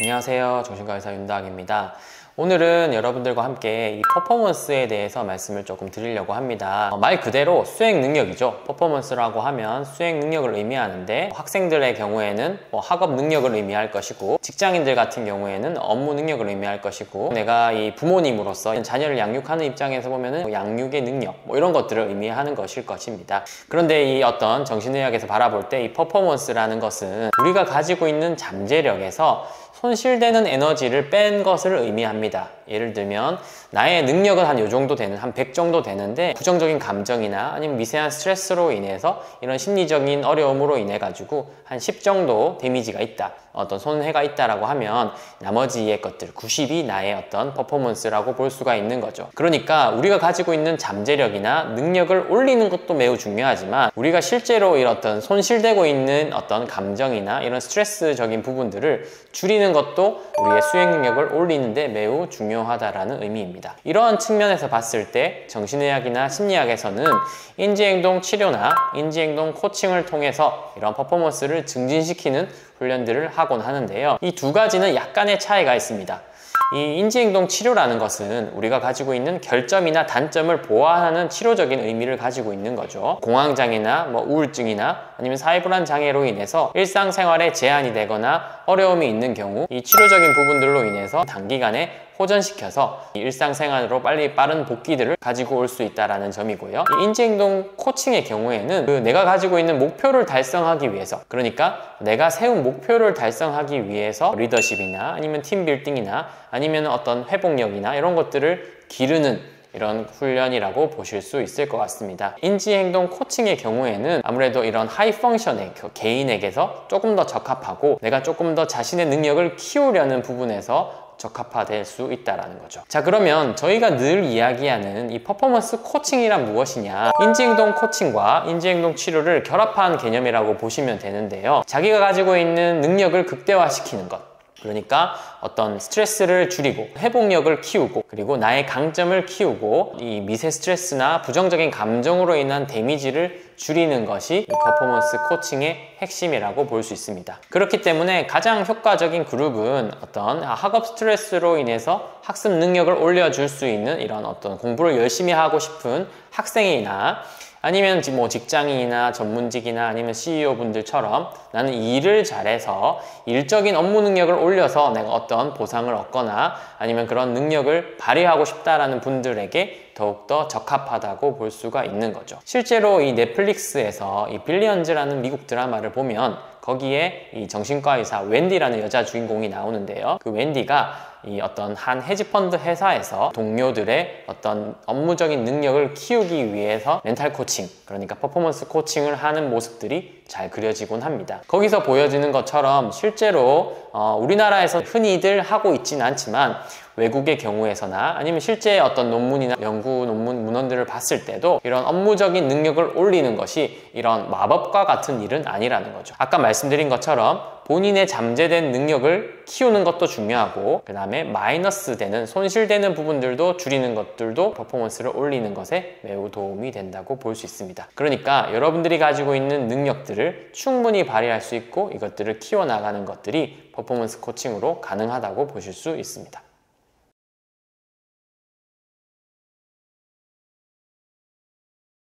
안녕하세요. 정신과의사 윤다학입니다. 오늘은 여러분들과 함께 이 퍼포먼스에 대해서 말씀을 조금 드리려고 합니다. 말 그대로 수행 능력이죠. 퍼포먼스라고 하면 수행 능력을 의미하는데, 학생들의 경우에는 학업 능력을 의미할 것이고, 직장인들 같은 경우에는 업무 능력을 의미할 것이고, 내가 이 부모님으로서 자녀를 양육하는 입장에서 보면은 양육의 능력, 이런 것들을 의미하는 것일 것입니다. 그런데 이 어떤 정신의학에서 바라볼 때 이 퍼포먼스라는 것은 우리가 가지고 있는 잠재력에서 손실되는 에너지를 뺀 것을 의미합니다. 예를 들면 나의 능력은 한 요 정도 되는, 한 100 정도 되는데 부정적인 감정이나 아니면 미세한 스트레스로 인해서 이런 심리적인 어려움으로 인해 가지고 한 10 정도 데미지가 있다, 어떤 손해가 있다라고 하면 나머지의 것들 90이 나의 어떤 퍼포먼스라고 볼 수가 있는 거죠. 그러니까 우리가 가지고 있는 잠재력이나 능력을 올리는 것도 매우 중요하지만, 우리가 실제로 이런 어떤 손실되고 있는 어떤 감정이나 이런 스트레스적인 부분들을 줄이는 것도 우리의 수행 능력을 올리는데 매우 중요하다라는 의미입니다. 이러한 측면에서 봤을 때 정신의학이나 심리학에서는 인지행동 치료나 인지행동 코칭을 통해서 이런 퍼포먼스를 증진시키는 훈련들을 하곤 하는데요. 이 두 가지는 약간의 차이가 있습니다. 이 인지행동 치료라는 것은 우리가 가지고 있는 결점이나 단점을 보완하는 치료적인 의미를 가지고 있는 거죠. 공황장애나 우울증이나 아니면 사회불안 장애로 인해서 일상생활에 제한이 되거나 어려움이 있는 경우, 이 치료적인 부분들로 인해서 단기간에 호전시켜서 일상생활으로 빠른 복귀들을 가지고 올 수 있다는 점이고요. 이 인지행동 코칭의 경우에는 내가 가지고 있는 목표를 달성하기 위해서, 그러니까 내가 세운 목표를 달성하기 위해서 리더십이나 아니면 팀빌딩이나 아니면 어떤 회복력이나 이런 것들을 기르는 이런 훈련이라고 보실 수 있을 것 같습니다. 인지행동 코칭의 경우에는 아무래도 이런 하이 펑션의 개인에게서 조금 더 적합하고, 내가 조금 더 자신의 능력을 키우려는 부분에서 적합화될 수 있다는 거죠. 자, 그러면 저희가 늘 이야기하는 이 퍼포먼스 코칭이란 무엇이냐, 인지행동 코칭과 인지행동 치료를 결합한 개념이라고 보시면 되는데요. 자기가 가지고 있는 능력을 극대화시키는 것, 그러니까 어떤 스트레스를 줄이고 회복력을 키우고, 그리고 나의 강점을 키우고, 이 미세 스트레스나 부정적인 감정으로 인한 데미지를 줄이는 것이 이 퍼포먼스 코칭의 핵심이라고 볼 수 있습니다. 그렇기 때문에 가장 효과적인 그룹은 어떤 학업 스트레스로 인해서 학습 능력을 올려줄 수 있는 이런 어떤 공부를 열심히 하고 싶은 학생이나 아니면 직장인이나 전문직이나 아니면 CEO 분들처럼 나는 일을 잘해서 일적인 업무 능력을 올려서 내가 어떤 보상을 얻거나 아니면 그런 능력을 발휘하고 싶다라는 분들에게 더욱더 적합하다고 볼 수가 있는 거죠. 실제로 이 넷플릭스에서 이 빌리언즈라는 미국 드라마를 보면 거기에 이 정신과 의사 웬디라는 여자 주인공이 나오는데요. 그 웬디가 이 어떤 한 헤지펀드 회사에서 동료들의 어떤 업무적인 능력을 키우기 위해서 멘탈 코칭, 그러니까 퍼포먼스 코칭을 하는 모습들이 잘 그려지곤 합니다. 거기서 보여지는 것처럼 실제로 우리나라에서 흔히들 하고 있지는 않지만, 외국의 경우에서나 아니면 실제 어떤 논문이나 연구 논문 문헌들을 봤을 때도 이런 업무적인 능력을 올리는 것이 이런 마법과 같은 일은 아니라는 거죠. 아까 말씀드린 것처럼 본인의 잠재된 능력을 키우는 것도 중요하고, 그 다음에 마이너스 되는, 손실되는 부분들도 줄이는 것들도 퍼포먼스를 올리는 것에 매우 도움이 된다고 볼 수 있습니다. 그러니까 여러분들이 가지고 있는 능력들을 충분히 발휘할 수 있고, 이것들을 키워나가는 것들이 퍼포먼스 코칭으로 가능하다고 보실 수 있습니다.